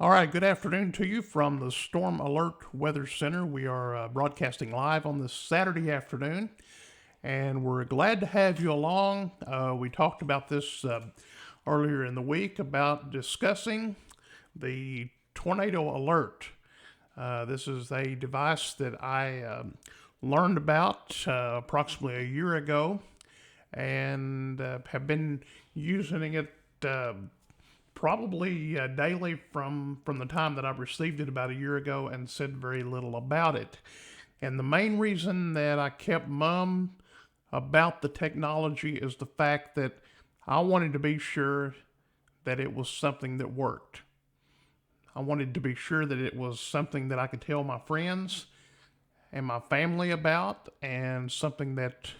All right, good afternoon to you from the Storm Alert Weather Center. We are broadcasting live on this Saturday afternoon, and we're glad to have you along. We talked about this earlier in the week about discussing the tornado alert. This is a device that I learned about approximately a year ago and have been using it probably daily from the time that I received it about a year ago and said very little about it. And the main reason that I kept mum about the technology is the fact that I wanted to be sure that it was something that worked. I wanted to be sure that it was something that I could tell my friends and my family about, and something that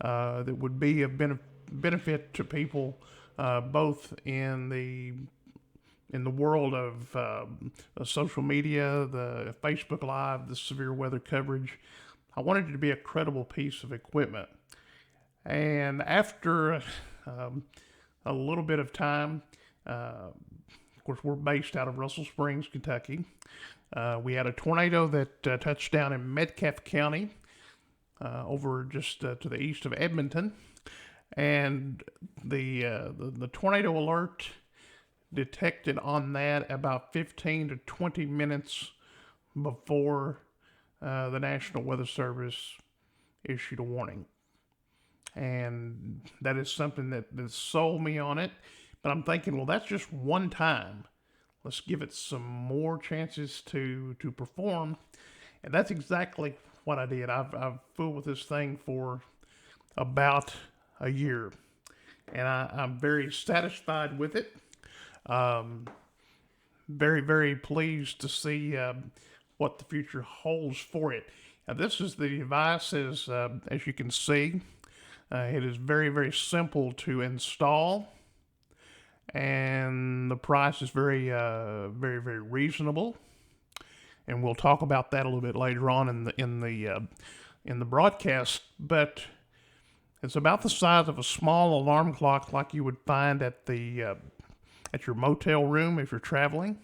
that would be of benefit to people both in the world of social media, the Facebook Live, the severe weather coverage. I wanted it to be a credible piece of equipment. And after a little bit of time, of course, we're based out of Russell Springs, Kentucky. We had a tornado that touched down in Metcalfe County, over just to the east of Edmonton, and the tornado alert detected on that about 15 to 20 minutes before the National Weather Service issued a warning. And that is something that sold me on it. But I'm thinking, well, that's just one time. Let's give it some more chances to perform. And that's exactly what I did. I've fooled with this thing for about a year, and I'm very satisfied with it. Very, very pleased to see what the future holds for it. Now, this is the device, as you can see. It is very, very simple to install, and the price is very, very reasonable. And we'll talk about that a little bit later on in the broadcast. But it's about the size of a small alarm clock, like you would find at your motel room if you're traveling.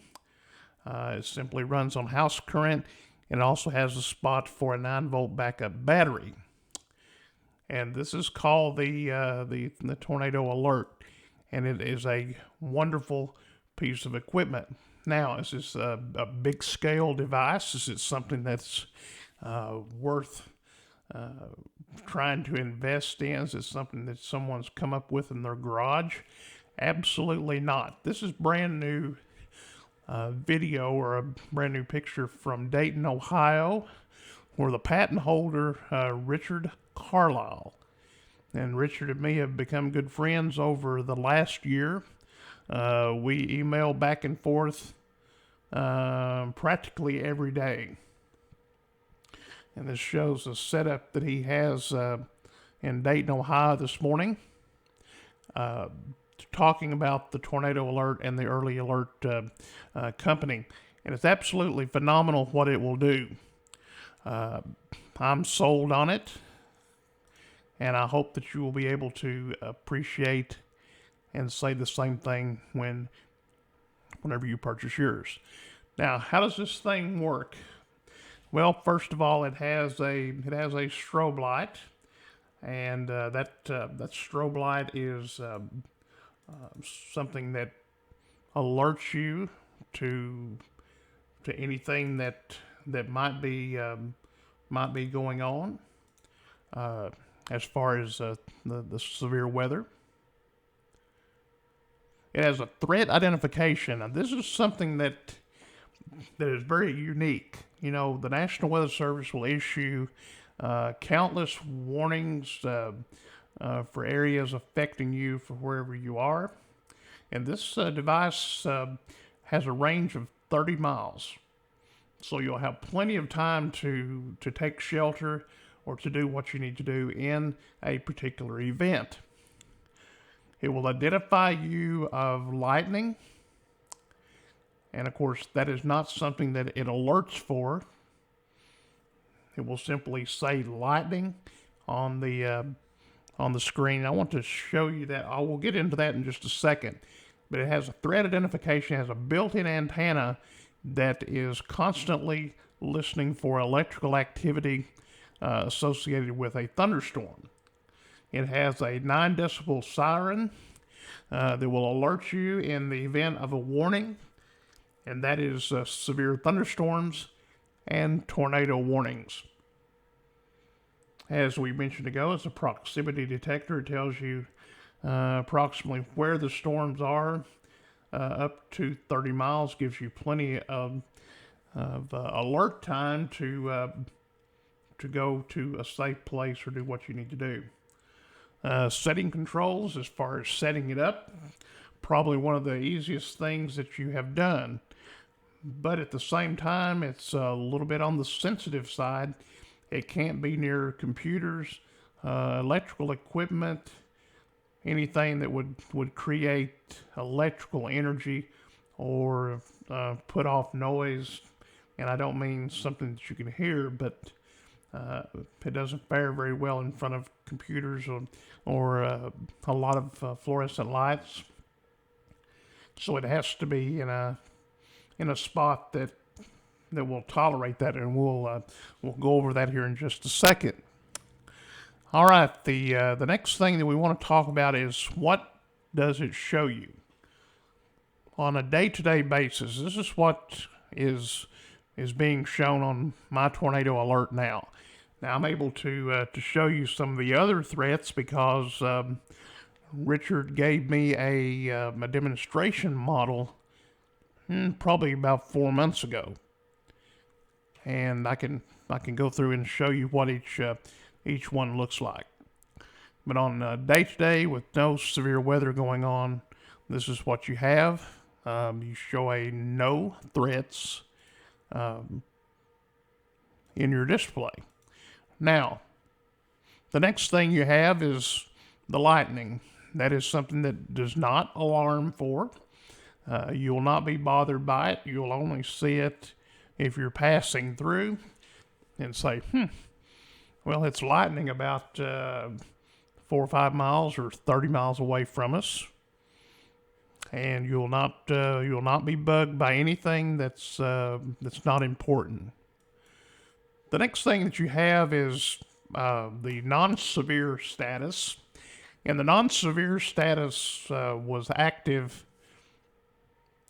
It simply runs on house current, and it also has a spot for a 9-volt backup battery. And this is called the Tornado Alert, and it is a wonderful piece of equipment. Now, is this a big scale device? Is it something that's worth trying to invest in? Is it something that someone's come up with in their garage? Absolutely not. This is brand new video, or a brand new picture from Dayton, Ohio, where the patent holder, Richard Carlisle, and Richard and me have become good friends over the last year. We email back and forth practically every day. And this shows the setup that he has in Dayton, Ohio this morning, talking about the tornado alert and the early alert company. And it's absolutely phenomenal what it will do. I'm sold on it, and I hope that you will be able to appreciate and say the same thing whenever you purchase yours. Now, how does this thing work? Well, first of all, it has a strobe light, and that strobe light is something that alerts you to anything that might be going on as far as the severe weather. It has a threat identification. Now, this is something that is very unique. You know, the National Weather Service will issue countless warnings for areas affecting you for wherever you are. And this device has a range of 30 miles. So you'll have plenty of time to take shelter or to do what you need to do in a particular event. It will identify you of lightning. And of course, that is not something that it alerts for. It will simply say lightning on the screen. I want to show you that. I will get into that in just a second. but it has a threat identification, has a built-in antenna that is constantly listening for electrical activity associated with a thunderstorm. It has a 9 decibel siren that will alert you in the event of a warning, and that is severe thunderstorms and tornado warnings. As we mentioned ago, it's a proximity detector. It tells you approximately where the storms are. Up to 30 miles gives you plenty of alert time to go to a safe place or do what you need to do. Setting controls, as far as setting it up, probably one of the easiest things that you have done. But at the same time, it's a little bit on the sensitive side. It can't be near computers, electrical equipment, anything that would create electrical energy or put off noise. And I don't mean something that you can hear, but it doesn't fare very well in front of computers or a lot of fluorescent lights. So it has to be in a spot that will tolerate that, and we'll go over that here in just a second. All right, the next thing that we want to talk about is, what does it show you on a day-to-day basis? This is what is being shown on my tornado alert now. Now I'm able to show you some of the other threats because Richard gave me a demonstration model probably about 4 months ago, and I can go through and show you what each one looks like. But on day-to-day with no severe weather going on, this is what you have. You show a no threats in your display. Now, the next thing you have is the lightning. That is something that does not alarm for. You will not be bothered by it. You'll only see it if you're passing through and say, well, it's lightning about 4 or 5 miles or 30 miles away from us. And you'll not be bugged by anything that's not important. The next thing that you have is the non-severe status. And the non-severe status was active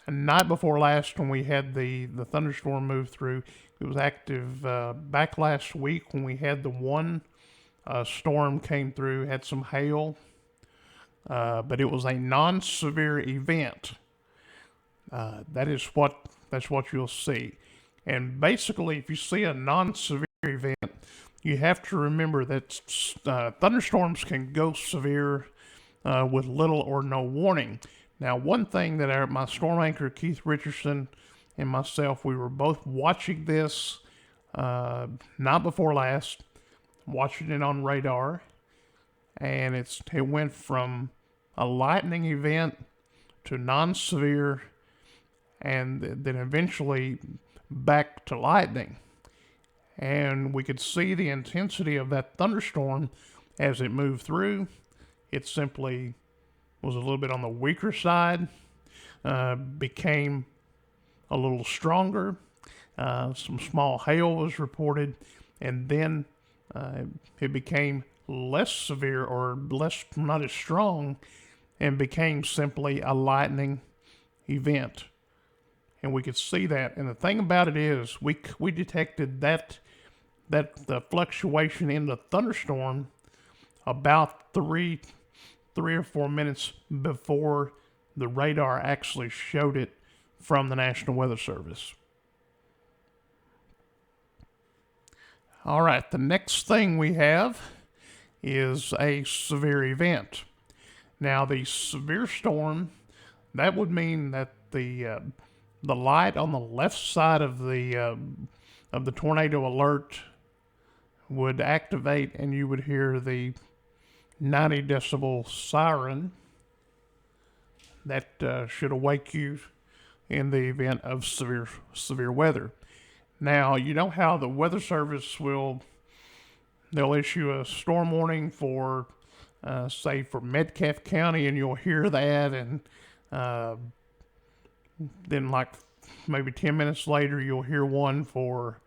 the night before last when we had the thunderstorm move through. It was active back last week when we had the one storm came through, had some hail. But it was a non-severe event. That's what you'll see. And basically, if you see a non-severe event, you have to remember that thunderstorms can go severe with little or no warning. Now, one thing that my storm anchor, Keith Richardson, and myself, we were both watching this night before last, watching it on radar, and it went from a lightning event to non-severe, and then eventually back to lightning. And we could see the intensity of that thunderstorm as it moved through. It simply was a little bit on the weaker side, became a little stronger. Some small hail was reported, and then it became less severe or not as strong, and became simply a lightning event. And we could see that. And the thing about it is, we detected that the fluctuation in the thunderstorm about 3 or 4 minutes before the radar actually showed it from the National Weather Service. All right, the next thing we have is a severe event. Now, the severe storm, that would mean that the light on the left side of the tornado alert would activate, and you would hear the 90 decibel siren that should awake you in the event of severe weather. Now, you know how the Weather Service they'll issue a storm warning for, say, for Metcalfe County, and you'll hear that, and Uh, then, like maybe 10 minutes later, you'll hear one for,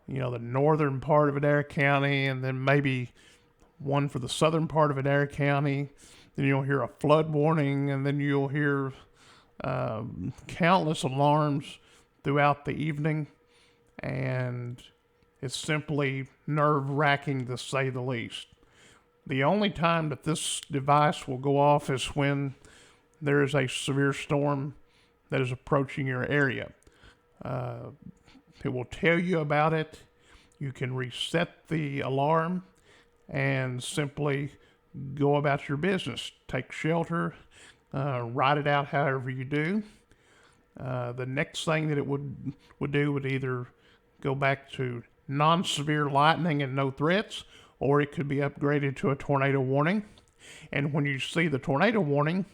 the northern part of Adair County, and then maybe one for the southern part of Adair County. Then you'll hear a flood warning, and then you'll hear countless alarms throughout the evening, and it's simply nerve-wracking to say the least. The only time that this device will go off is when there is a severe storm that is approaching your area. It will tell you about it. You can reset the alarm and simply go about your business. Take shelter, write it out however you do. The next thing that it would do would either go back to non-severe lightning and no threats, or it could be upgraded to a tornado warning. And when you see the tornado warning,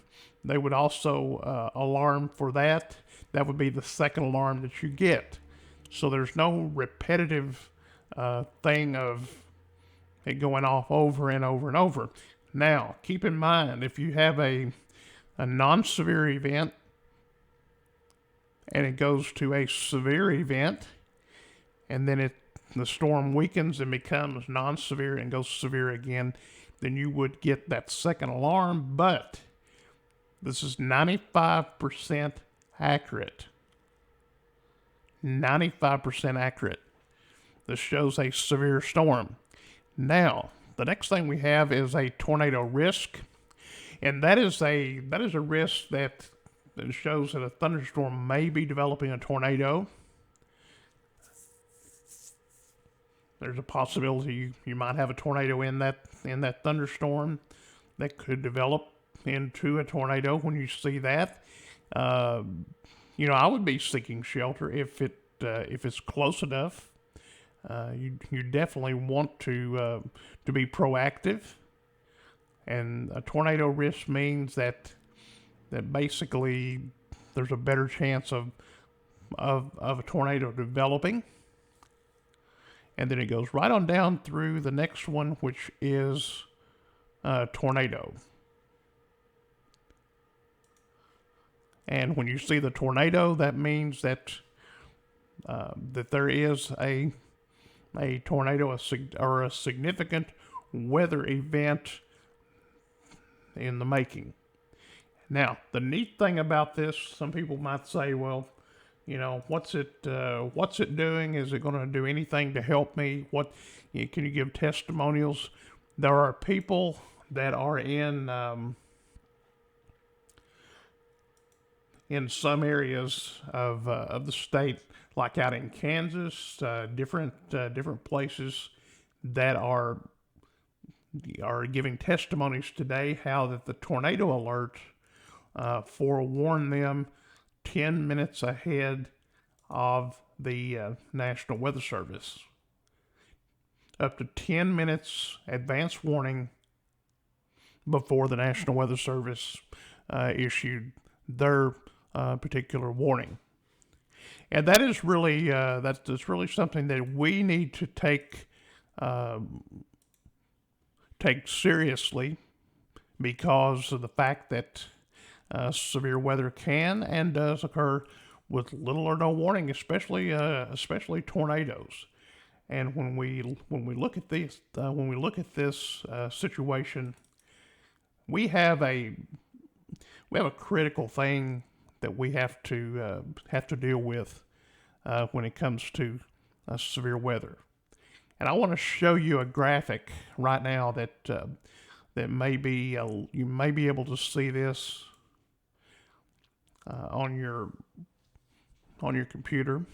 they would also alarm for that. That would be the second alarm that you get. So there's no repetitive thing of it going off over and over and over. Now, keep in mind, if you have a non-severe event and it goes to a severe event, and then the storm weakens and becomes non-severe and goes severe again, then you would get that second alarm. But this is 95% accurate. 95% accurate. This shows a severe storm. Now, the next thing we have is a tornado risk, and that is a risk that shows that a thunderstorm may be developing a tornado. There's a possibility you might have a tornado in that thunderstorm that could develop into a tornado. When you see that, I would be seeking shelter if it's close enough. You definitely want to be proactive, and a tornado risk means that basically there's a better chance of a tornado developing. And then it goes right on down through the next one, which is tornado. And when you see the tornado, that means that there is a tornado or a significant weather event in the making. Now, the neat thing about this, some people might say, well, what's it doing? Is it going to do anything to help me? Can you give testimonials? There are people that are in some areas of the state, like out in Kansas, different places that are giving testimonies today how that the tornado alert forewarned them 10 minutes ahead of the National Weather Service. Up to 10 minutes advance warning before the National Weather Service issued their particular warning. And that is really that's really something that we need to take seriously, because of the fact that severe weather can and does occur with little or no warning, especially tornadoes. And when we look at this situation, we have a critical thing that we have to deal with when it comes to severe weather. And I want to show you a graphic right now that you may be able to see this on your computer.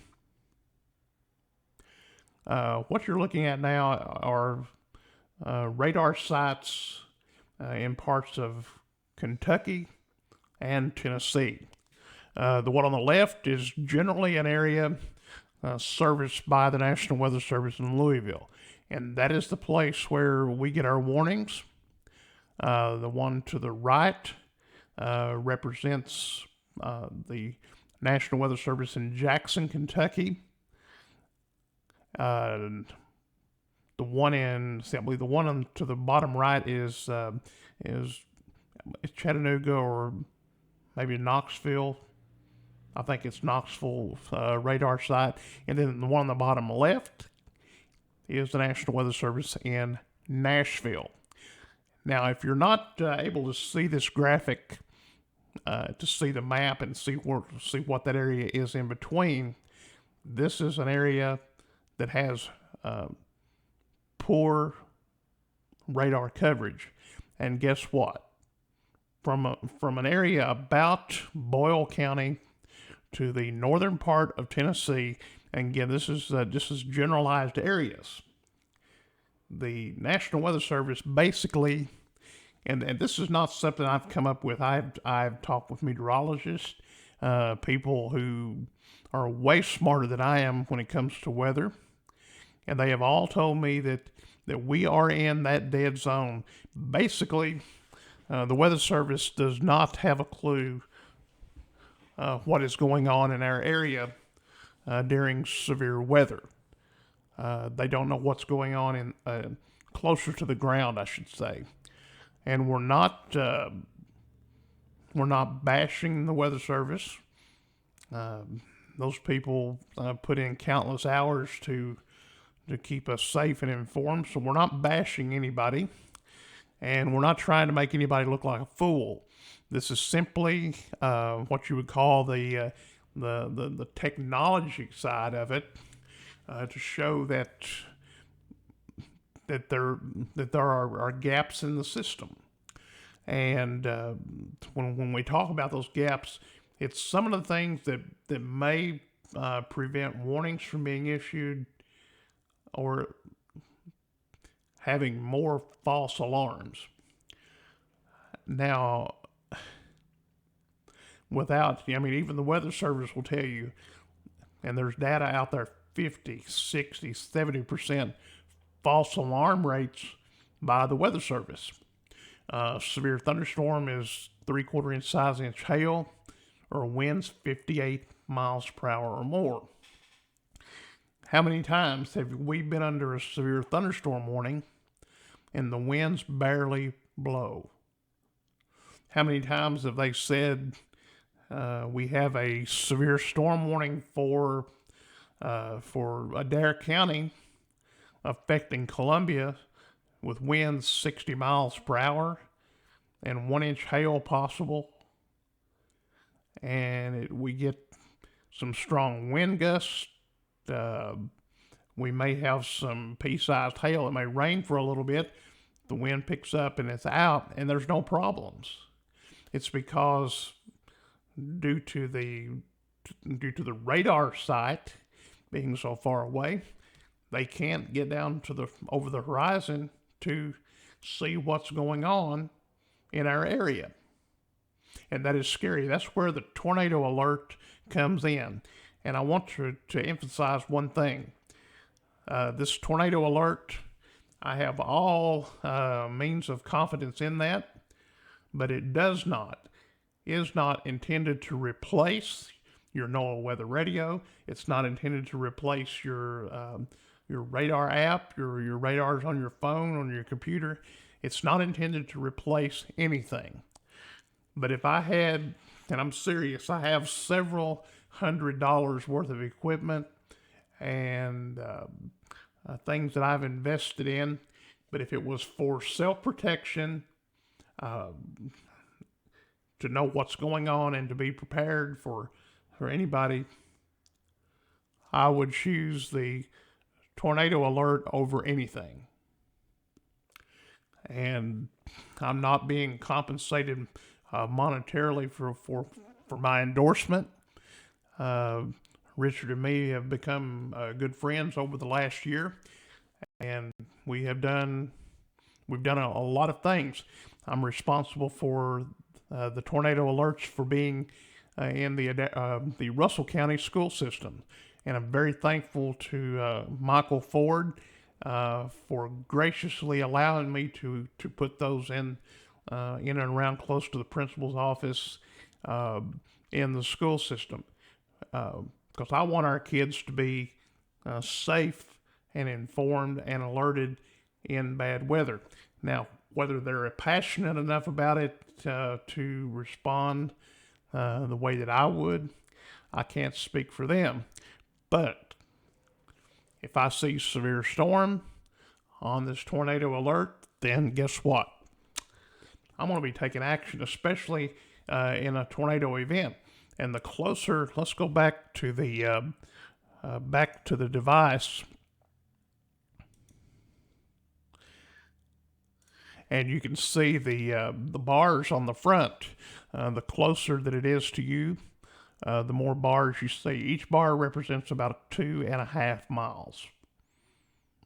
What you're looking at now are radar sites in parts of Kentucky and Tennessee. The one on the left is generally an area serviced by the National Weather Service in Louisville, and that is the place where we get our warnings. The one to the right represents the National Weather Service in Jackson, Kentucky. The one to the bottom right is Chattanooga or maybe Knoxville. I think it's Knoxville radar site. And then the one on the bottom left is the National Weather Service in Nashville. Now, if you're not able to see this graphic, to see the map and see what that area is in between, this is an area that has poor radar coverage. And guess what? From an area about Boyle County to the northern part of Tennessee, and again, this is generalized areas. The National Weather Service basically, and this is not something I've come up with. I've talked with meteorologists, people who are way smarter than I am when it comes to weather, and they have all told me that we are in that dead zone. Basically, the Weather Service does not have a clue what is going on in our area during severe weather. They don't know what's going on in closer to the ground, I should say. And we're not bashing the Weather Service. Those people put in countless hours to keep us safe and informed. So we're not bashing anybody, and we're not trying to make anybody look like a fool. This is simply what you would call the technology side of it, to show that there are gaps in the system. And when we talk about those gaps, it's some of the things that may prevent warnings from being issued, or having more false alarms. Now, even the Weather Service will tell you, and there's data out there, 50, 60, 70% false alarm rates by the Weather Service. Severe thunderstorm is 3/4 inch size inch hail, or winds 58 miles per hour or more. How many times have we been under a severe thunderstorm warning and the winds barely blow? How many times have they said we have a severe storm warning for Adair County affecting Columbia with winds 60 miles per hour and 1 inch hail possible? And we get some strong wind gusts. We may have some pea-sized hail. It may rain for a little bit. The wind picks up and it's out, and there's no problems. It's because due to the radar site being so far away, they can't get down to over the horizon to see what's going on in our area. And that is scary. That's where the tornado alert comes in. And I want to emphasize one thing. This tornado alert, I have all means of confidence in that, but it is not intended to replace your NOAA weather radio. It's not intended to replace your radar app, your radars on your phone, on your computer. It's not intended to replace anything. But if I had, and I'm serious, I have several $100s worth of equipment and things that I've invested in. But if it was for self-protection, to know what's going on and to be prepared for anybody, I would choose the tornado alert over anything. And I'm not being compensated monetarily for my endorsement. Richard and me have become good friends over the last year, and we've done a lot of things. I'm responsible for the tornado alerts for being in the Russell County school system, and I'm very thankful to Michael Ford for graciously allowing me to put those in and around close to the principal's office in the school system, because I want our kids to be safe and informed and alerted in bad weather. Now, whether they're passionate enough about it to respond the way that I would. I can't speak for them. But if I see severe storm on this tornado alert, then guess what? I'm going to be taking action, especially in a tornado event. And the closer, let's go back to the device, and you can see the bars on the front. The closer that it is to you, the more bars you see. Each bar represents about 2.5 miles,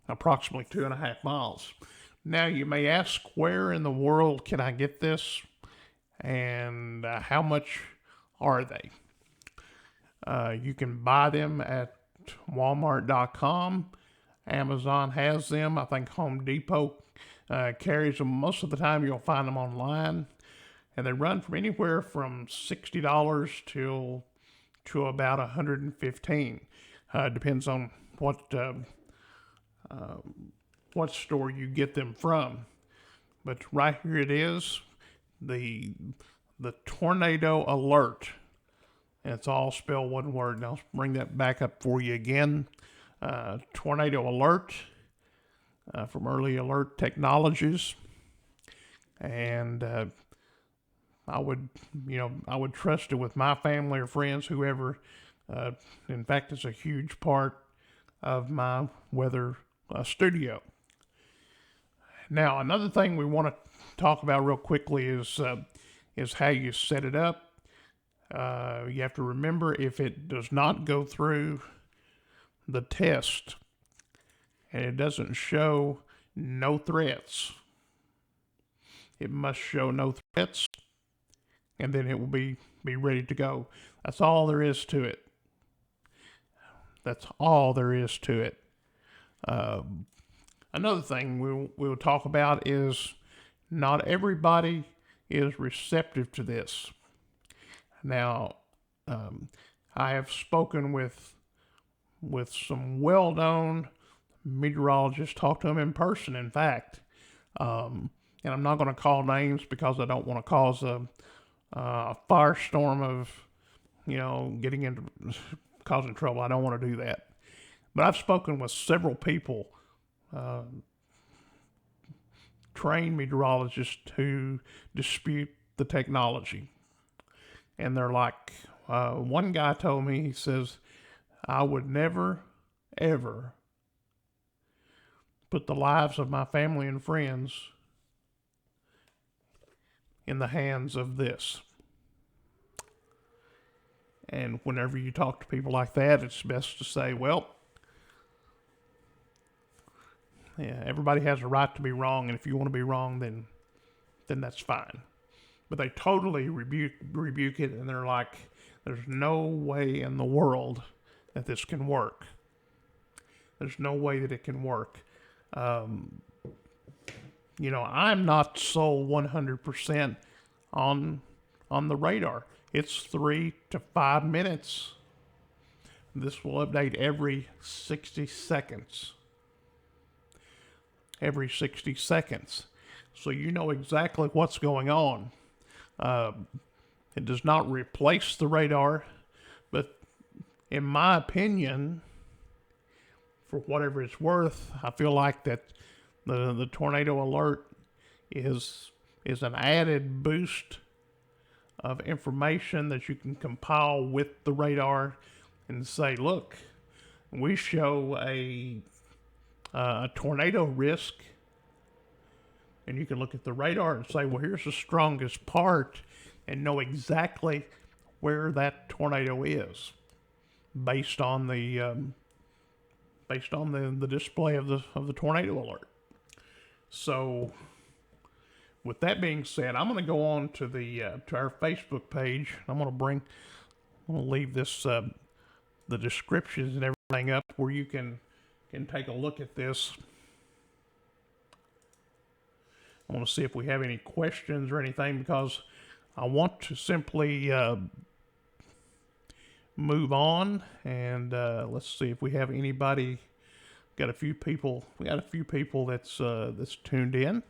approximately 2.5 miles. Now you may ask, where in the world can I get this, and how much are they? You can buy them at Walmart.com. Amazon has them. I think Home Depot carries them. Most of the time you'll find them online. And they run from anywhere from $60 to about $115. Depends on what store you get them from. But right here it is, the tornado alert. And it's all spelled one word. And I'll bring that back up for you again. Tornado alert from Early Alert Technologies. And I would trust it with my family or friends, whoever. In fact, it's a huge part of my weather studio. Now, another thing we want to talk about real quickly is how you set it up. You have to remember, if it does not go through the test and it doesn't show no threats, it must show no threats, and then it will be ready to go. That's all there is to it. That's all there is to it. Another thing we'll talk about is not everybody is receptive to this. Now, I have spoken with some well-known meteorologists, talked to them in person, in fact. And I'm not going to call names because I don't want to cause a firestorm of, getting into causing trouble. I don't want to do that. But I've spoken with several people, trained meteorologists, who dispute the technology. And they're like, one guy told me, he says, I would never, ever put the lives of my family and friends in the hands of this. And whenever you talk to people like that, it's best to say, well, yeah, everybody has a right to be wrong, and if you want to be wrong, then that's fine. But they totally rebuke it, and they're like, there's no way in the world that this can work. There's no way that it can work. I'm not sold 100% on the radar. It's 3 to 5 minutes. This will update every 60 seconds. Every 60 seconds. So you know exactly what's going on. It does not replace the radar, but in my opinion, for whatever it's worth, I feel like that the tornado alert is an added boost of information that you can compile with the radar and say, look, we show a tornado risk, and you can look at the radar and say, well, here's the strongest part, and know exactly where that tornado is based on the display of the tornado alert. So, with that being said, I'm going to go on to to our Facebook page. I'm going to leave this the descriptions and everything up where you can take a look at this. I want to see if we have any questions or anything, because I want to simply move on, and let's see if we have anybody. We got a few people that's tuned in.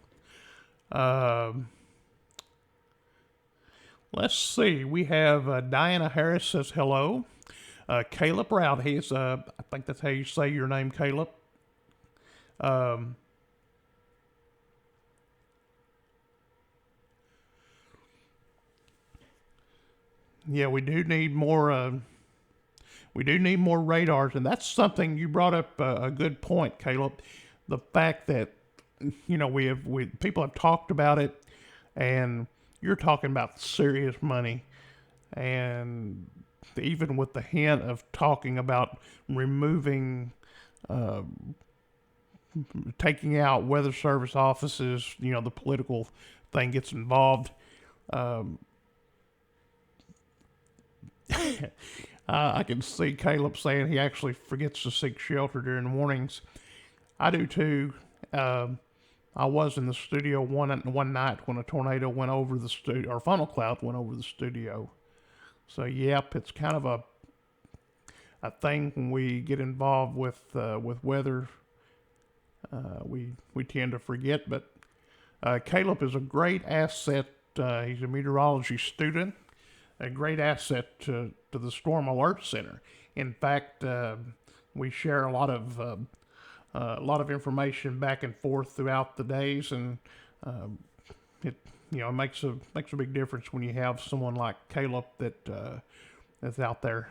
Let's see. We have Diana Harris says hello. Caleb Rout, he's, I think that's how you say your name, Caleb. Um, yeah, we do need more radars, and that's something you brought up a good point, Caleb. The fact that we people have talked about it, and you're talking about serious money, and even with the hint of talking about removing, uh, taking out weather service offices, the political thing gets involved. Um, I can see Caleb saying he actually forgets to seek shelter during warnings. I do too. Um, I was in the studio one night when a tornado went over the studio, or funnel cloud went over the studio. So yep, it's kind of a thing when we get involved with weather. We tend to forget, but Caleb is a great asset. He's a meteorology student, a great asset to the Storm Alert Center. In fact, we share a lot of information back and forth throughout the days, and it makes a big difference when you have someone like Caleb that's out there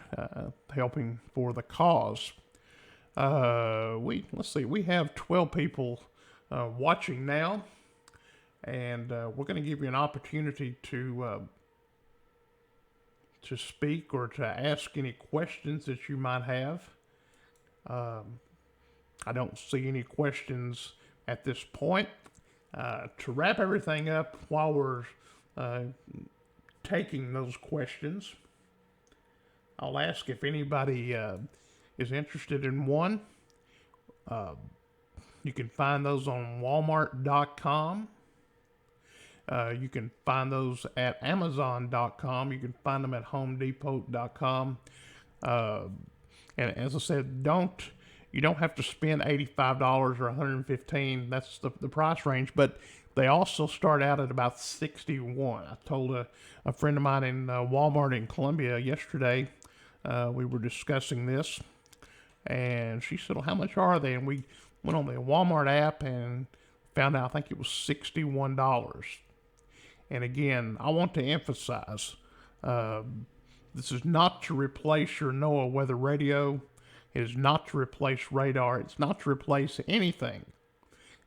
helping for the cause. Let's see, we have 12 people watching now, and we're going to give you an opportunity to speak or to ask any questions that you might have. I don't see any questions at this point. To wrap everything up while we're uh, taking those questions, I'll ask if anybody is interested in one. Uh, you can find those on Walmart.com. You can find those at Amazon.com. You can find them at HomeDepot.com. And as I said, you don't have to spend $85 or $115. That's the price range, but they also start out at about $61. I told a friend of mine in Walmart in Columbia yesterday, we were discussing this, and she said, well, how much are they? And we went on the Walmart app and found out, I think it was $61. And again, I want to emphasize, this is not to replace your NOAA weather radio. It is not to replace radar. It's not to replace anything.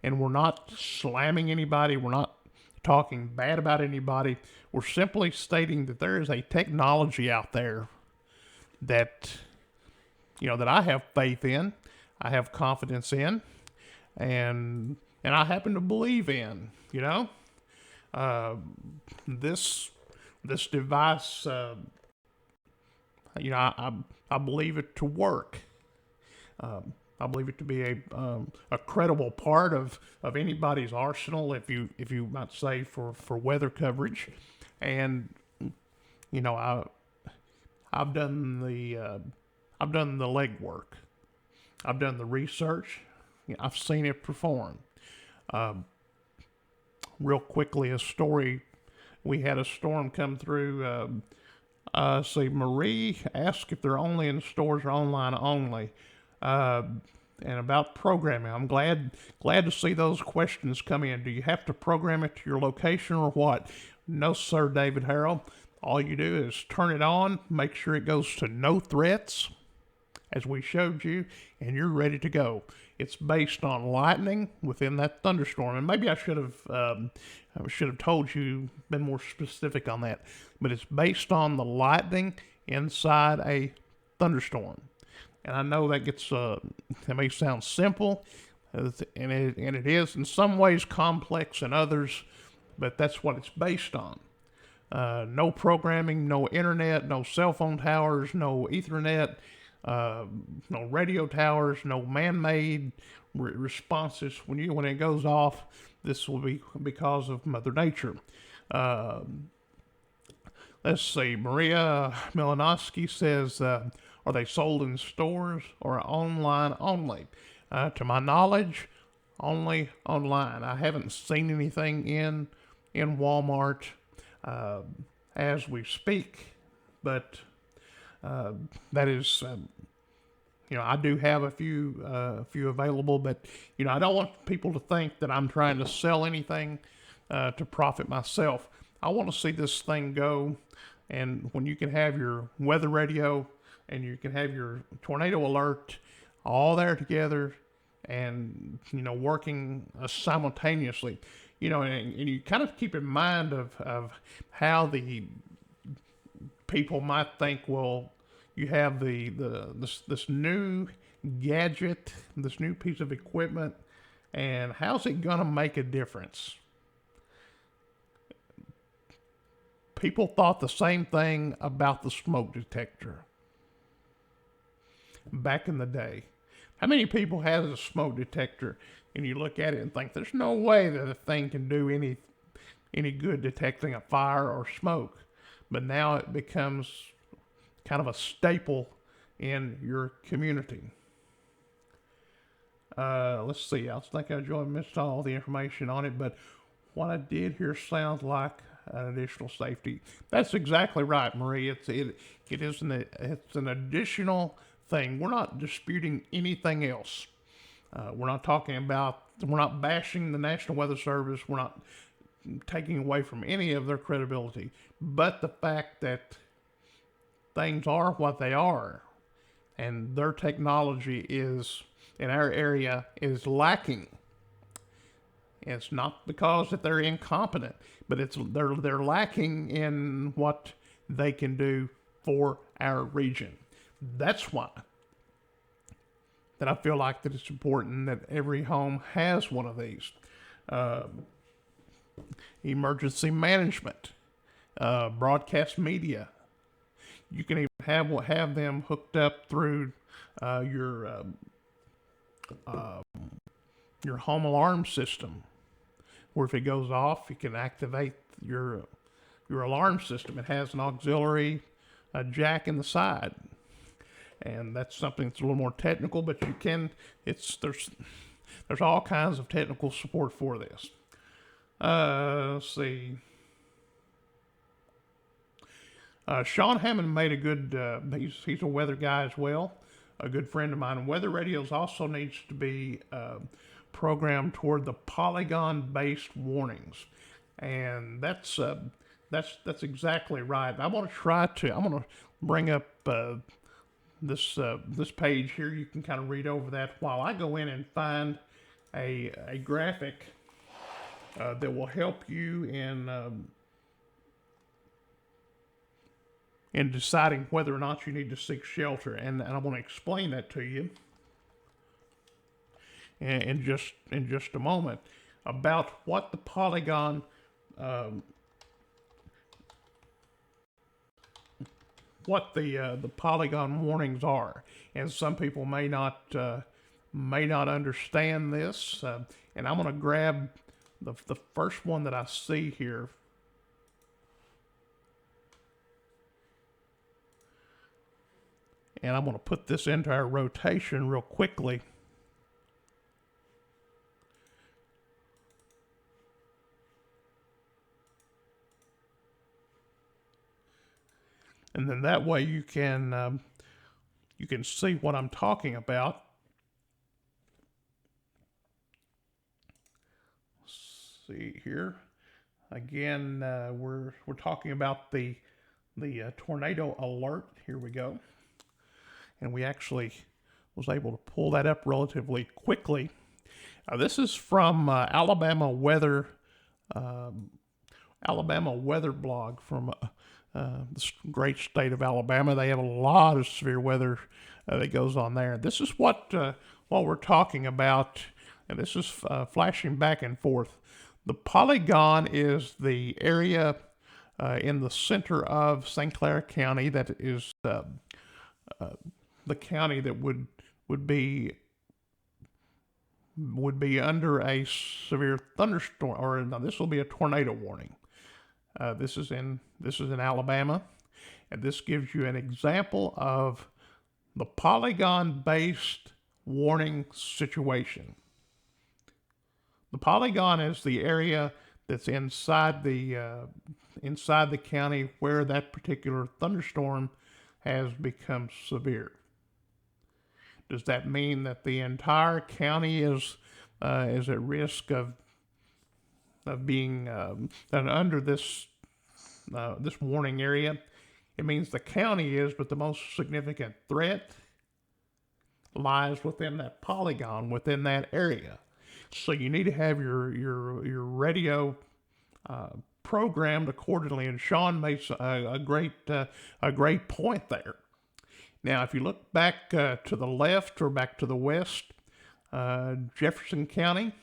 And we're not slamming anybody. We're not talking bad about anybody. We're simply stating that there is a technology out there that, that I have faith in, I have confidence in, and I happen to believe in, this device, I believe it to work. I believe it to be a credible part of anybody's arsenal, if you might say, for weather coverage, and I've done the legwork, I've done the research, I've seen it perform. Real quickly, a story: we had a storm come through. See, Marie asked if they're only in stores or online only. And about programming, I'm glad to see those questions come in. Do you have to program it to your location or what? No, sir, David Harrell. All you do is turn it on, make sure it goes to no threats, as we showed you, and you're ready to go. It's based on lightning within that thunderstorm, and maybe I should have told you, been more specific on that. But it's based on the lightning inside a thunderstorm. And I know that that may sound simple, and it is in some ways complex in others, but that's what it's based on. No programming, no internet, no cell phone towers, no Ethernet, no radio towers, no man-made responses. When it goes off, this will be because of Mother Nature. Let's see. Maria Milanowski says, are they sold in stores or online only? To my knowledge, only online. I haven't seen anything in Walmart. as we speak, but that is, I do have a few available, but I don't want people to think that I'm trying to sell anything to profit myself. I want to see this thing go, and when you can have your weather radio and you can have your tornado alert all there together, and working simultaneously, and you kind of keep in mind of how the people might think, well, you have this new gadget, this new piece of equipment, and how's it gonna make a difference? People thought the same thing about the smoke detector back in the day. How many people has a smoke detector and you look at it and think there's no way that a thing can do any good detecting a fire or smoke? But now it becomes kind of a staple in your community. Let's see. I think I missed all the information on it, but what I did here sounds like an additional safety. That's exactly right, Marie. It's an additional thing. We're not disputing anything else. We're not bashing the National Weather Service. We're not taking away from any of their credibility. But the fact that things are what they are, and their technology is in our area is lacking. It's not because that they're incompetent, but they're lacking in what they can do for our region. That's why that I feel like that it's important that every home has one of these. Emergency management, broadcast media. You can even have them hooked up through your home alarm system, where if it goes off, you can activate your alarm system. It has an auxiliary jack in the side, and that's something that's a little more technical, but there's all kinds of technical support for this. Let's see. Sean Hammond made a good, he's a weather guy as well, a good friend of mine. Weather radios also needs to be programmed toward the polygon-based warnings. And that's exactly right. I'm going to bring up this page here. You can kind of read over that while I go in and find a graphic that will help you in deciding whether or not you need to seek shelter. And I want to explain that to you in just a moment about what the polygon the polygon warnings are. And some people may not understand this. And I'm going to grab the first one that I see here. And I'm going to put this into our rotation real quickly. And then that way you can see what I'm talking about. Let's see here. Again, we're talking about the tornado alert. Here we go. And we actually was able to pull that up relatively quickly. This is from Alabama Weather blog from this great state of Alabama. They have a lot of severe weather that goes on there. This is what we're talking about, and this is flashing back and forth. The polygon is the area in the center of St. Clair County that is the county that would be under a severe thunderstorm, or no, this will be a tornado warning. This is in Alabama, and this gives you an example of the polygon-based warning situation. The polygon is the area that's inside the county where that particular thunderstorm has become severe. Does that mean that the entire county is at risk of being under this warning area? It means the county is, but the most significant threat lies within that polygon, within that area. So you need to have your radio programmed accordingly. And Sean makes a great point there. Now, if you look back to the left or back to the west, Jefferson County.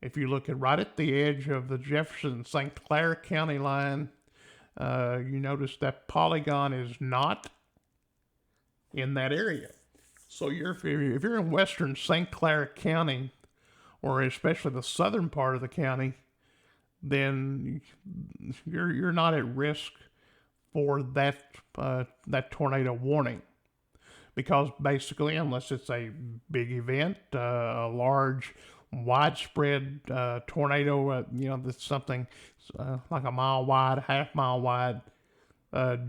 If you look right at the edge of the Jefferson-St. Clair County line, you notice that polygon is not in that area. So if you're in western St. Clair County, or especially the southern part of the county, then you're not at risk for that tornado warning, because basically, unless it's a big event, a large, widespread tornado, that's something like a mile wide, half mile wide.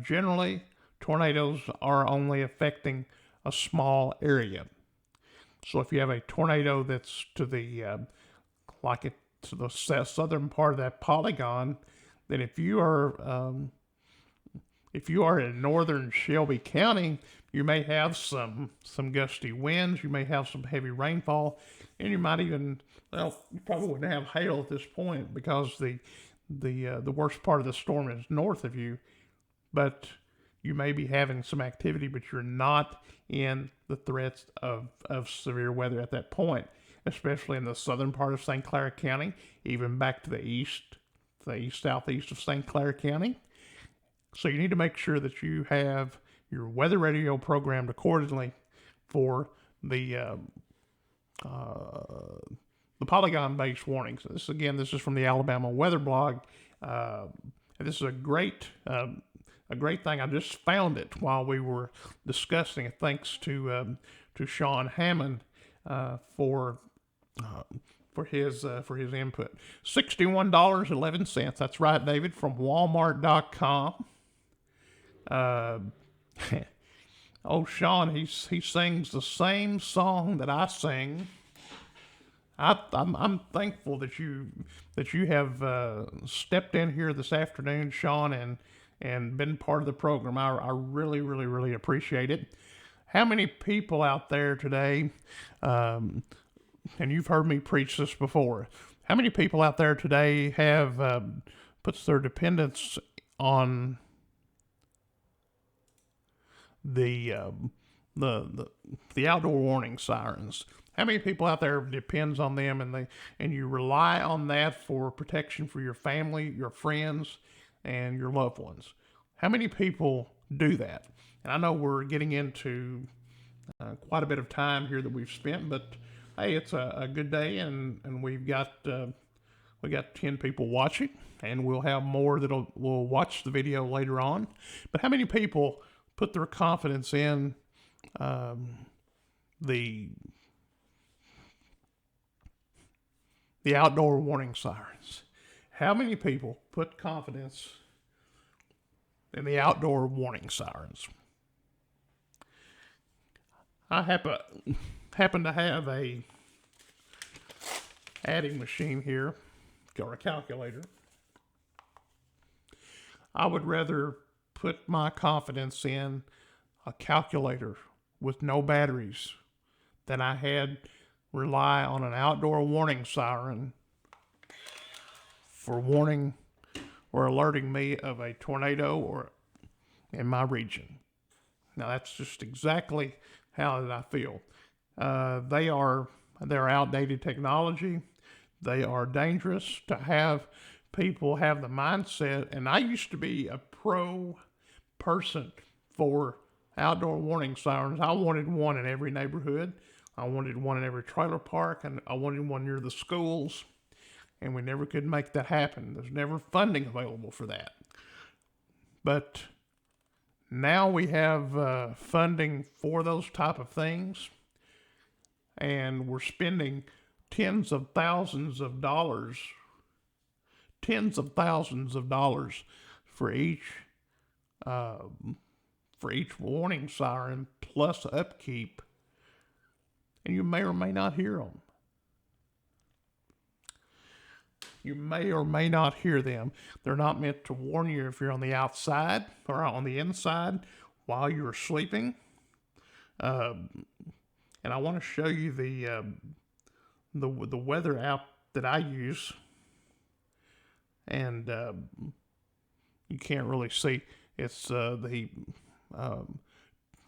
Generally, tornadoes are only affecting a small area. So if you have a tornado that's to the southern part of that polygon, then if you are in northern Shelby County, you may have some gusty winds, you may have some heavy rainfall, and you might even, you probably wouldn't have hail at this point because the worst part of the storm is north of you, but you may be having some activity, but you're not in the threats of severe weather at that point, especially in the southern part of St. Clair County, even back to the east southeast of St. Clair County. So you need to make sure that you have your weather radio programmed accordingly for the polygon-based warnings. This is from the Alabama Weather Blog. And this is a great thing. I just found it while we were discussing it. Thanks to Sean Hammond for his input. $61.11. That's right, David, from Walmart.com. Sean, he sings the same song that I sing. I'm thankful that you have stepped in here this afternoon, Sean, and been part of the program. I really, really, really appreciate it. How many people out there today, and you've heard me preach this before, how many people out there today have puts their dependence on the outdoor warning sirens? How many people out there depends on them, and you rely on that for protection for your family, your friends, and your loved ones? How many people do that? And I know we're getting into quite a bit of time here that we've spent, but hey, it's a good day, and we got 10 people watching, and we'll have more will watch the video later on. But how many people put their confidence in the outdoor warning sirens? How many people put confidence in the outdoor warning sirens? I happen to have a adding machine here, or a calculator. I would rather put my confidence in a calculator with no batteries than I had rely on an outdoor warning siren for warning or alerting me of a tornado or in my region. Now that's just exactly how I feel. They're outdated technology. They are dangerous. To have people have the mindset, and I used to be a pro person for outdoor warning sirens. I wanted one in every neighborhood. I wanted one in every trailer park, and I wanted one near the schools, and we never could make that happen. There's never funding available for that. But now we have funding for those type of things, and we're spending tens of thousands of dollars tens of thousands of dollars for each uh, warning siren plus upkeep, and you may or may not hear them. You may or may not hear them. They're not meant to warn you if you're on the outside or on the inside while you're sleeping. And I want to show you the weather app that I use, and you can't really see. It's the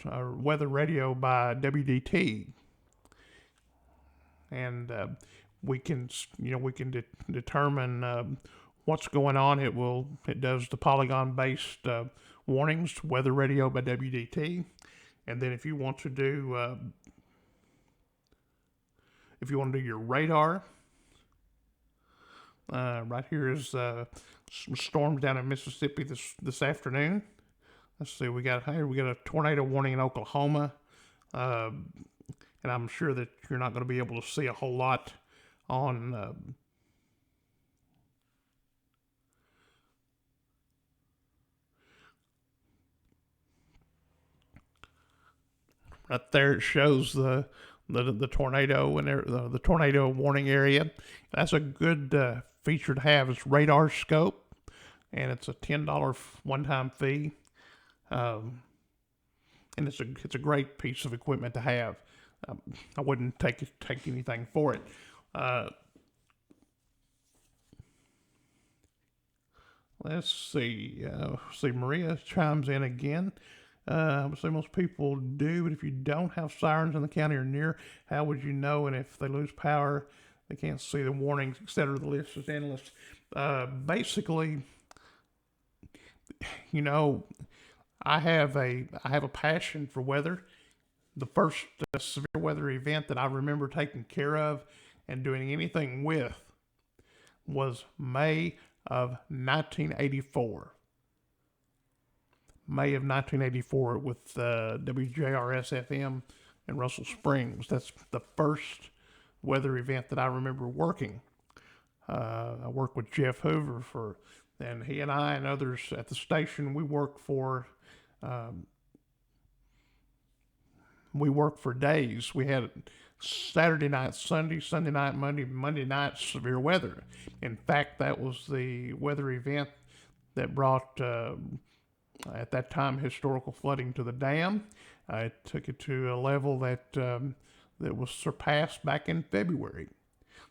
weather radio by WDT, and we can determine what's going on. It does the polygon based warnings, weather radio by WDT, and then if you want to do your radar, right here is some storms down in Mississippi this afternoon. Let's see, we got a tornado warning in Oklahoma, and I'm sure that you're not going to be able to see a whole lot on right there. It shows the tornado and the tornado warning area. That's a good feature to have. It's radar scope, and it's a $10 one-time fee, and it's a great piece of equipment to have. I wouldn't take anything for it. Let's see. Maria chimes in again. I would say most people do, but if you don't have sirens in the county or near, how would you know? And if they lose power, they can't see the warnings, etc. The list is endless. Basically, I have a passion for weather. The first severe weather event that I remember taking care of and doing anything with was May of 1984. May of 1984 with WJRS FM in Russell Springs. That's the first weather event that I remember working. I worked with Jeff Hoover and he and I and others at the station, we worked for days. We had Saturday night, Sunday night, Monday night severe weather. In fact, that was the weather event that brought at that time historical flooding to the dam. It took it to a level that was surpassed back in February.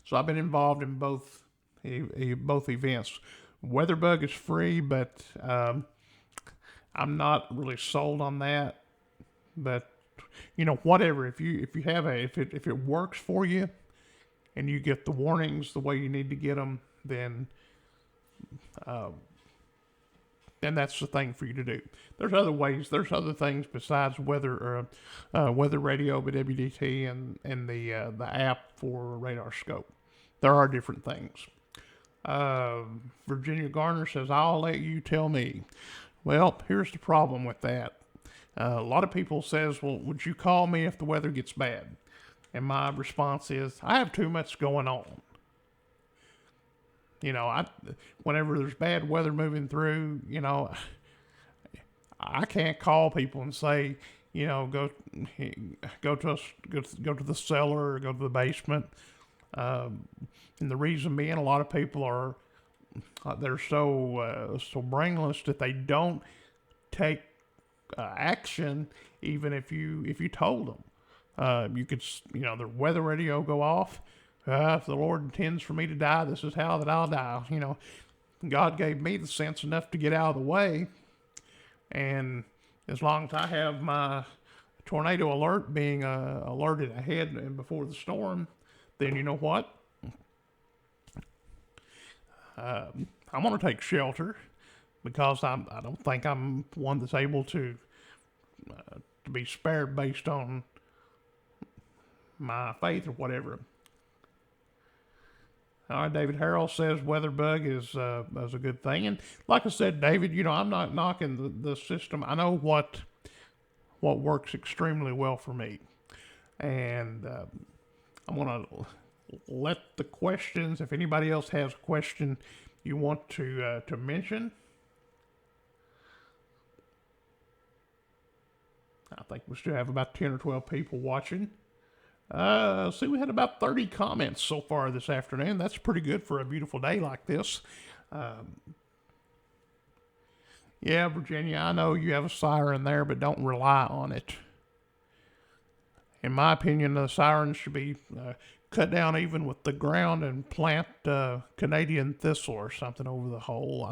So I've been involved in both events. WeatherBug is free, but I'm not really sold on that. But whatever. If it works for you, and you get the warnings the way you need to get them, then that's the thing for you to do. There's other ways. There's other things besides weather radio by WDT and the app for radar scope. There are different things. Virginia Garner says, "I'll let you tell me." Well, here's the problem with that. A lot of people says, "Well, would you call me if the weather gets bad?" And my response is, I have too much going on. Whenever there's bad weather moving through, I can't call people and say, go to the cellar or go to the basement. And the reason being, a lot of people are they're so brainless that they don't take action, even if you told them. You could, their weather radio go off. If the Lord intends for me to die, this is how that I'll die. God gave me the sense enough to get out of the way, and as long as I have my tornado alert being alerted ahead and before the storm, then you know what? I'm going to take shelter, because I don't think I'm one that's able to be spared based on my faith or whatever. All right, David Harrell says WeatherBug is a good thing, and like I said, David, I'm not knocking the system. I know what works extremely well for me, and I'm gonna let the questions. If anybody else has a question, you want to mention? I think we still have about 10 or 12 people watching. See, we had about 30 comments so far this afternoon. That's pretty good for a beautiful day like this. Yeah, Virginia, I know you have a siren there, but don't rely on it. In my opinion, the sirens should be cut down even with the ground and plant Canadian thistle or something over the hole.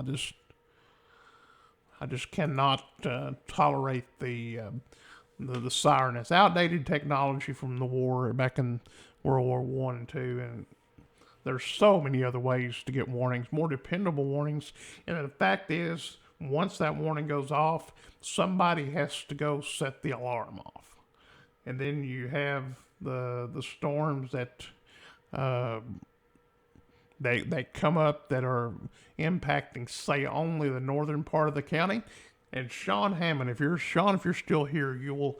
I just cannot tolerate the siren. It's outdated technology from the war back in World War One and Two, and there's so many other ways to get warnings, more dependable warnings. And the fact is, once that warning goes off, somebody has to go set the alarm off. And then you have the storms that they come up that are impacting, say, only the northern part of the county. And Sean Hammond, if you're still here, you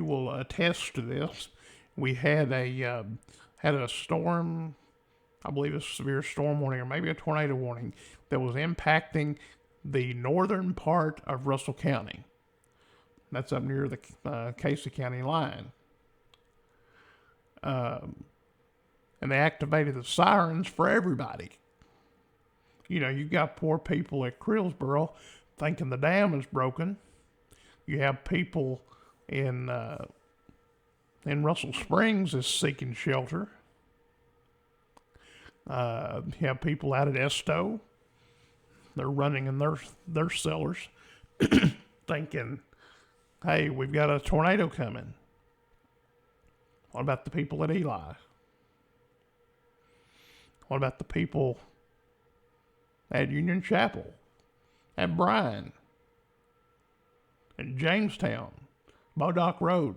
will attest to this. We had a storm, I believe a severe storm warning or maybe a tornado warning that was impacting the northern part of Russell County. That's up near the Casey County line. And they activated the sirens for everybody. You know, you got poor people at Crillsboro thinking the dam is broken. You have people in Russell Springs is seeking shelter. You have people out at Esto. They're running in their cellars thinking, hey, we've got a tornado coming. What about the people at Eli? What about the people at Union Chapel, at Bryan, at Jamestown, Modoc Road,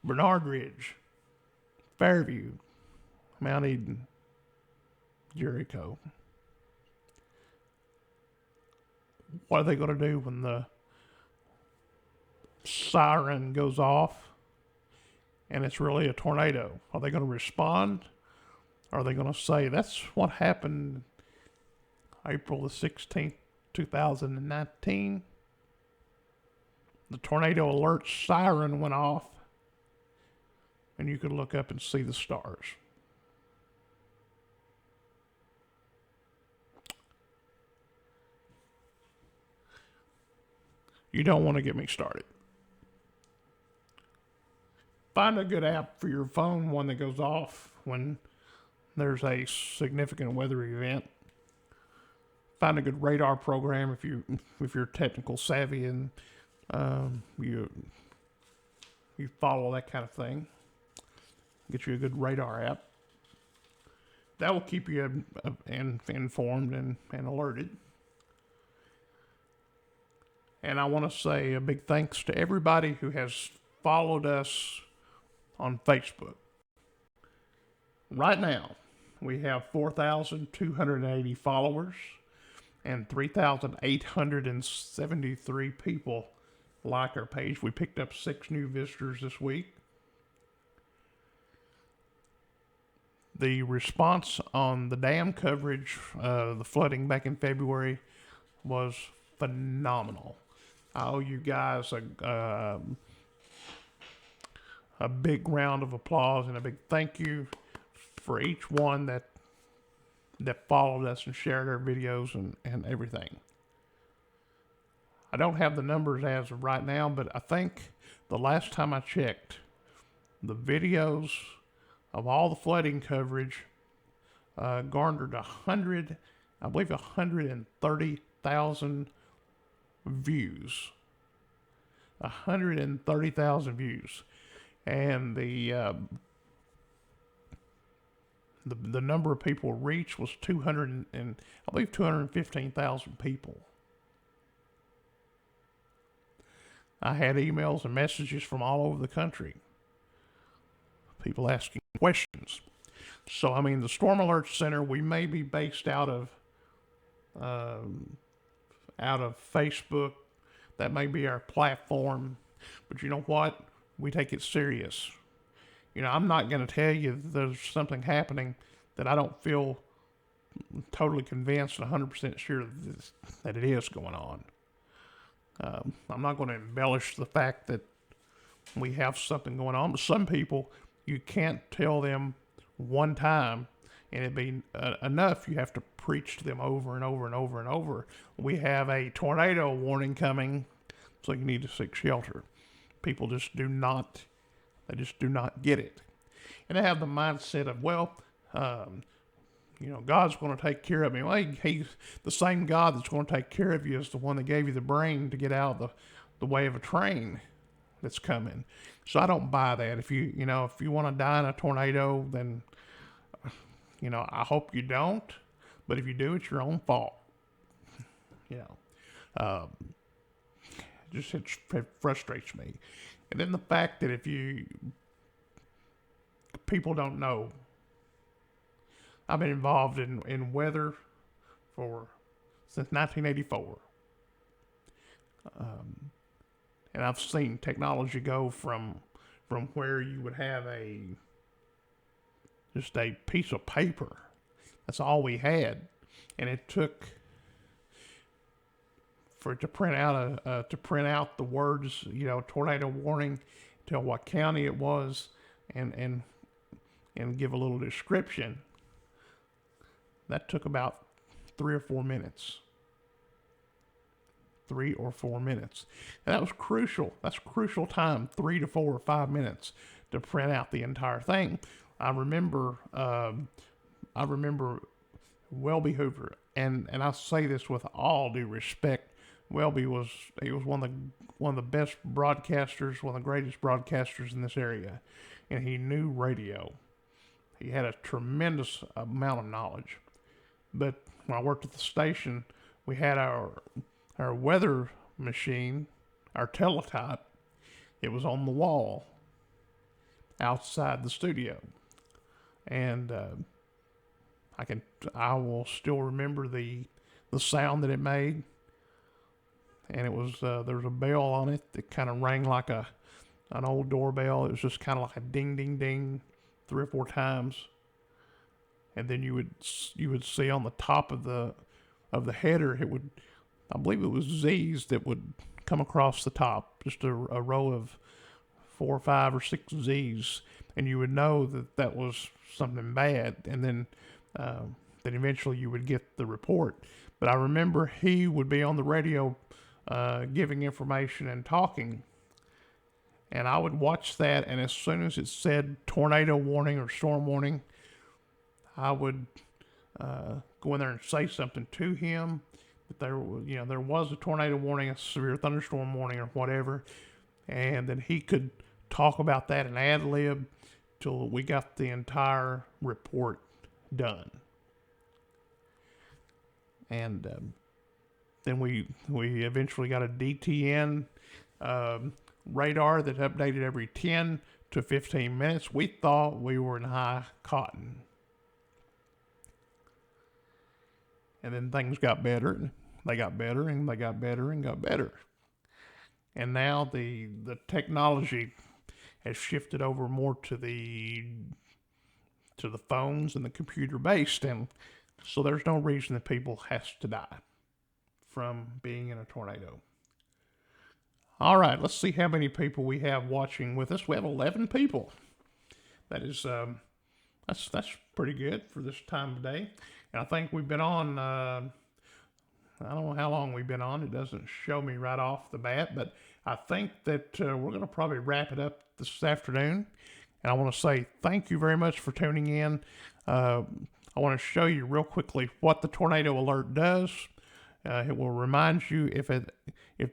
Bernard Ridge, Fairview, Mount Eden, Jericho? What are they going to do when the siren goes off and it's really a tornado? Are they going to respond? Are they going to say, that's what happened April the 16th, 2019? The tornado alert siren went off and you could look up and see the stars. You don't want to get me started. Find a good app for your phone, one that goes off when there's a significant weather event. Find a good radar program if you're technical savvy and you follow that kind of thing. Get you a good radar app. That will keep you informed and alerted. And I want to say a big thanks to everybody who has followed us on Facebook. Right now, we have 4,280 followers and 3,873 people like our page. We picked up 6 new visitors this week. The response on the dam coverage, the flooding back in February, was phenomenal. I owe you guys a big round of applause and a big thank you for each one that followed us and shared our videos and everything. I don't have the numbers as of right now, but I think the last time I checked, the videos of all the flooding coverage garnered 130,000 views. 130,000 views. And the number of people reached was 215,000 people. I had emails and messages from all over the country. People asking questions. So, I mean, the Storm Alert Center, we may be based out of Facebook. That may be our platform. But you know what? We take it serious. You know, I'm not going to tell you that there's something happening that I don't feel totally convinced and 100% sure that it is going on. I'm not going to embellish the fact that we have something going on, but some people, you can't tell them one time and it be enough. You have to preach to them over and over and over and over. We have a tornado warning coming, so you need to seek shelter. People just do not get it. And they have the mindset of, well, God's going to take care of me. Well, he's the same God that's going to take care of you as the one that gave you the brain to get out of the way of a train that's coming. So I don't buy that. If you want to die in a tornado, then, I hope you don't. But if you do, it's your own fault. It frustrates me. And then the fact that people don't know. I've been involved in weather since 1984. And I've seen technology go from where you would have just a piece of paper. That's all we had. And it took for it to print out the words, tornado warning, tell what county it was, and give a little description. That took about 3 or 4 minutes. 3 or 4 minutes. And that was crucial. That's crucial time, 3 to 4 or 5 minutes to print out the entire thing. I remember Welby Hoover, and I say this with all due respect. Welby was one of the best broadcasters, one of the greatest broadcasters in this area, and he knew radio. He had a tremendous amount of knowledge. But when I worked at the station, we had our weather machine, our teletype. It was on the wall outside the studio, and I will still remember the sound that it made. And it was there was a bell on it that kind of rang like an old doorbell. It was just kind of like a ding, ding, ding, 3 or 4 times. And then you would see on the top of the header, I believe it was Z's that would come across the top, just a row of 4 or 5 or 6 Z's, and you would know that was something bad. And then eventually you would get the report. But I remember he would be on the radio giving information and talking, and I would watch that. And as soon as it said tornado warning or storm warning, I would go in there and say something to him. That there was a tornado warning, a severe thunderstorm warning, or whatever, and then he could talk about that and ad lib till we got the entire report done. And then we eventually got a DTN radar that updated every 10 to 15 minutes. We thought we were in high cotton. And then things got better. They got better and they got better and got better. And now the technology has shifted over more to the phones and the computer based, and so there's no reason that people has to die from being in a tornado. All right, let's see how many people we have watching with us. We have 11 people. That is that's pretty good for this time of day. And I think we've been on, I don't know how long we've been on. It doesn't show me right off the bat, but I think that we're going to probably wrap it up this afternoon. And I want to say thank you very much for tuning in. I want to show you real quickly what the tornado alert does. It will remind you if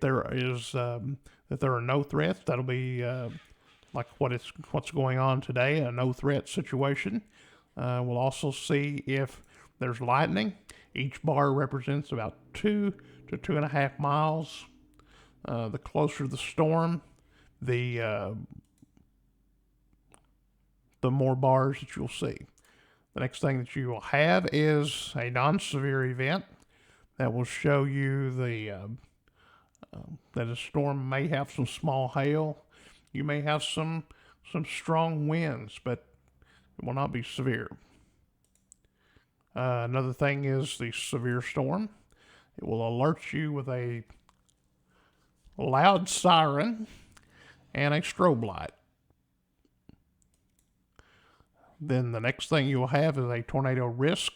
there are no threats. That'll be like what's going on today, a no threat situation. We'll also see if there's lightning. Each bar represents about 2 to 2.5 miles. The closer the storm, the more bars that you'll see. The next thing that you will have is a non-severe event that will show you that a storm may have some small hail. You may have some strong winds, but it will not be severe. Another thing is the severe storm. It will alert you with a loud siren and a strobe light. Then the next thing you'll have is a tornado risk.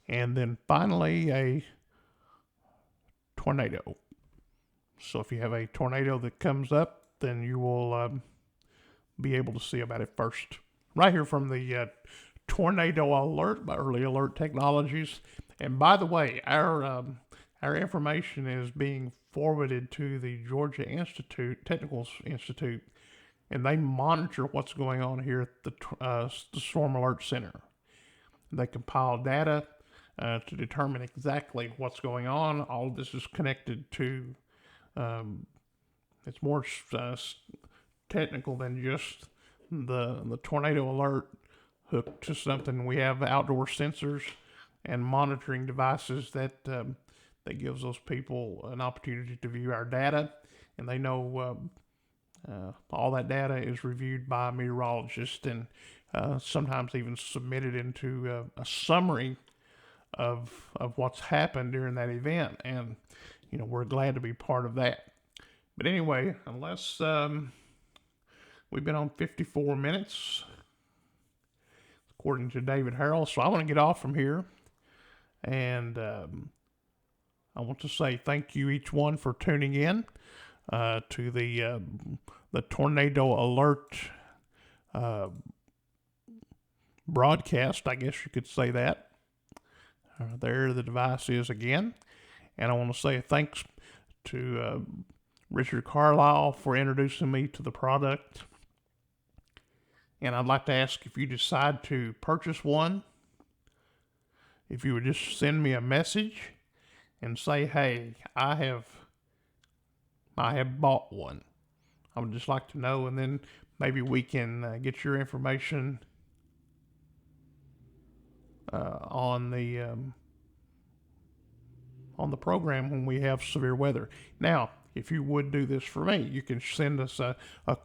And then finally, a tornado. So if you have a tornado that comes up, then you will be able to see about it first. Right here from the Tornado Alert by Early Alert Technologies. And by the way, our information is being forwarded to the Georgia Technical Institute, and they monitor what's going on here at the Storm Alert Center. They compile data to determine exactly what's going on. All of this is connected to, it's more technical than just the tornado alert hooked to something. We have outdoor sensors and monitoring devices that gives those people an opportunity to view our data, and they know all that data is reviewed by a meteorologist and sometimes even submitted into a summary of what's happened during that event, and we're glad to be part of that. But anyway, unless we've been on 54 minutes according to David Harrell, so I want to get off from here, and I want to say thank you each one for tuning in to the Tornado Alert broadcast, I guess you could say that. There the device is again. And I want to say thanks to Richard Carlisle for introducing me to the product. And I'd like to ask, if you decide to purchase one, if you would just send me a message and say, hey, I have bought one. I would just like to know, and then maybe we can get your information on the program when we have severe weather. Now, if you would do this for me, you can send us a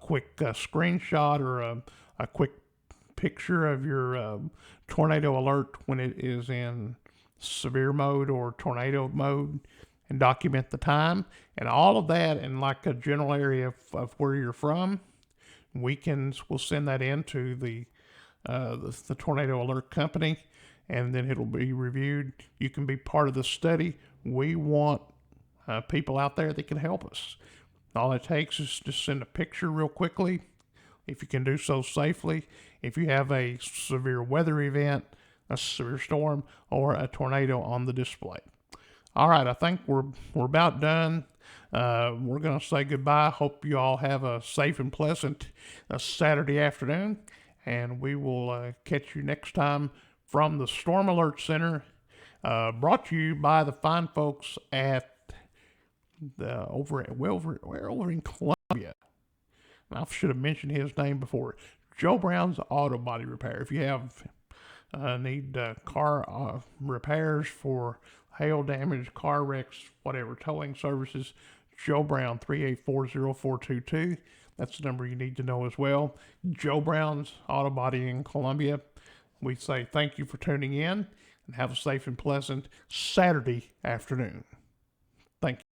quick screenshot or a quick picture of your tornado alert when it is in severe mode or tornado mode, and document the time and all of that in like a general area of where you're from. We'll send that into the Tornado Alert Company, and then it'll be reviewed. You can be part of the study. We want people out there that can help us. All it takes is just send a picture real quickly, if you can do so safely. If you have a severe weather event, a severe storm, or a tornado on the display. All right, I think we're about done. We're going to say goodbye. Hope you all have a safe and pleasant Saturday afternoon, and we will catch you next time from the Storm Alert Center, brought to you by the fine folks at over in Columbia. I should have mentioned his name before. Joe Brown's Auto Body Repair. If you have need car repairs for hail damage, car wrecks, whatever, towing services, Joe Brown, 3840422. That's the number you need to know as well. Joe Brown's Auto Body in Columbia. We say thank you for tuning in, and have a safe and pleasant Saturday afternoon. Thank you.